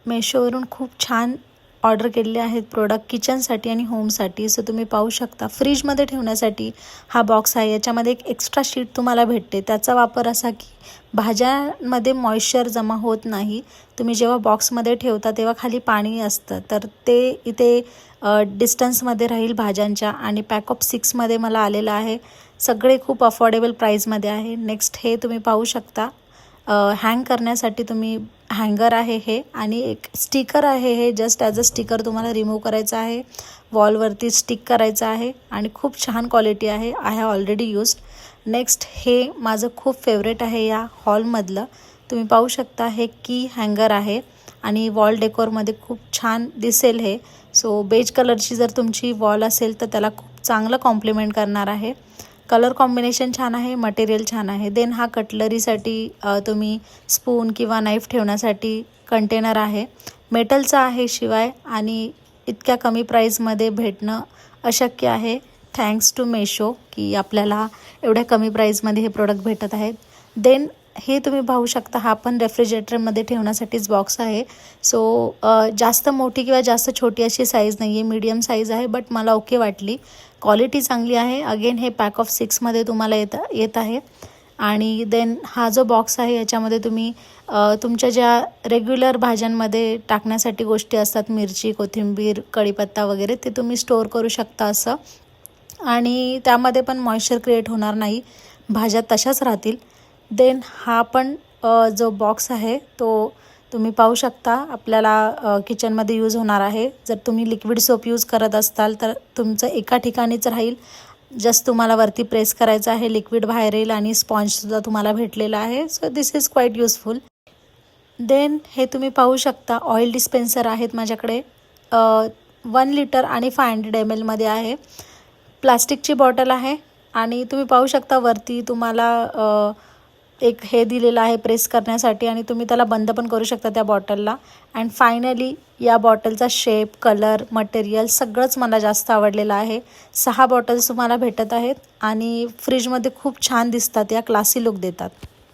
मेशोवरून खूप छान ऑर्डर केलेले आहेत प्रोडक्ट किचनसाठी आणि होमसाठी. सो तुम्ही पाहू शकता फ्रीजमध्ये ठेवण्यासाठी हा बॉक्स आहे. याच्यामध्ये एक एक्स्ट्रा शीट तुम्हाला भेटते. त्याचा वापर असा की भाज्यांमध्ये मॉइश्चर जमा होत नाही. तुम्ही जेव्हा बॉक्समध्ये ठेवता तेव्हा खाली पाणी असतं, तर ते इथे डिस्टन्समध्ये राहील भाज्यांच्या. आणि पॅक ऑफ 6मध्ये मला आलेलं आहे. सगळे खूप अफोर्डेबल प्राईजमध्ये आहे. नेक्स्ट हे तुम्ही पाहू शकता हँग करण्यासाठी तुम्ही हँगर आहे हे, आणि एक स्टिकर आहे हे. जस्ट ॲज अ स्टिकर तुम्हाला रिमूव्ह करायचं आहे, वॉलवरती स्टिक करायचं आहे आणि खूप छान क्वालिटी आहे. I have already used. Next हे माझं खूप फेवरेट आहे या हॉलमधलं. तुम्ही पाहू शकता हे की हँगर आहे आणि वॉल डेकोरमध्ये खूप छान दिसेल हे. सो बेज कलरची जर तुमची वॉल असेल तर त्याला खूप चांगलं कॉम्प्लिमेंट करणार आहे. कलर कॉम्बिनेशन छान आहे, मटेरियल छान आहे. देन हा कटलरीसाठी तुम्ही स्पून किंवा नाईफ ठेवण्यासाठी कंटेनर आहे. मेटलचा आहे शिवाय, आणि इतक्या कमी प्राईजमध्ये भेटणं अशक्य आहे. थँक्स टू मेशो की आपल्याला एवढ्या कमी प्राईजमध्ये हे प्रोडक्ट भेटत आहेत. देन हे तुम्ही पाहू शकता हा पण रेफ्रिजरेटरमध्ये ठेवण्यासाठीच बॉक्स आहे. सो जास्त मोठी किंवा जास्त छोटी अशी साईज नाही आहे, मीडियम साईज आहे, बट मला ओके वाटली. क्वालिटी चांगली आहे. अगेन हे पॅक ऑफ 6मध्ये तुम्हाला येत आहे. आणि देन हा जो बॉक्स आहे याच्यामध्ये तुम्ही तुमच्या ज्या रेग्युलर भाज्यांमध्ये टाकण्यासाठी गोष्टी असतात, मिरची, कोथिंबीर, कढीपत्ता वगैरे, ते तुम्ही स्टोअर करू शकता असं. आणि त्यामध्ये पण मॉइश्चर क्रिएट होणार नाही, भाज्या तशाच राहतील. देन हा पण जो बॉक्स आहे तो तुम्ही पाहू शकता आपल्याला किचनमध्ये यूज होणार आहे. जर तुम्ही लिक्विड सोप यूज करत असताल तर तुमचं एका ठिकाणीच राहील. जस्ट तुम्हाला वरती प्रेस करायचं आहे, लिक्विड बाहेर येईल आणि स्पॉन्जसुद्धा तुम्हाला भेटलेला आहे. So this is quite useful. Then हे तुम्ही पाहू शकता ऑइल डिस्पेन्सर आहेत माझ्याकडे. 1 लिटर आणि 500 ml आहे. प्लास्टिकची बॉटल आहे आणि तुम्ही पाहू शकता वरती तुम्हाला एक हे दिलेलं आहे प्रेस करण्यासाठी, आणि तुम्ही त्याला बंद पण करू शकता त्या बॉटलला. अँड फायनली या बॉटलचा शेप, कलर, मटेरियल सगळंच मला जास्त आवडलेलं आहे. 6 बॉटल्स तुम्हाला भेटत आहेत आणि फ्रीजमध्ये खूप छान दिसतात, या क्लासी लुक देतात.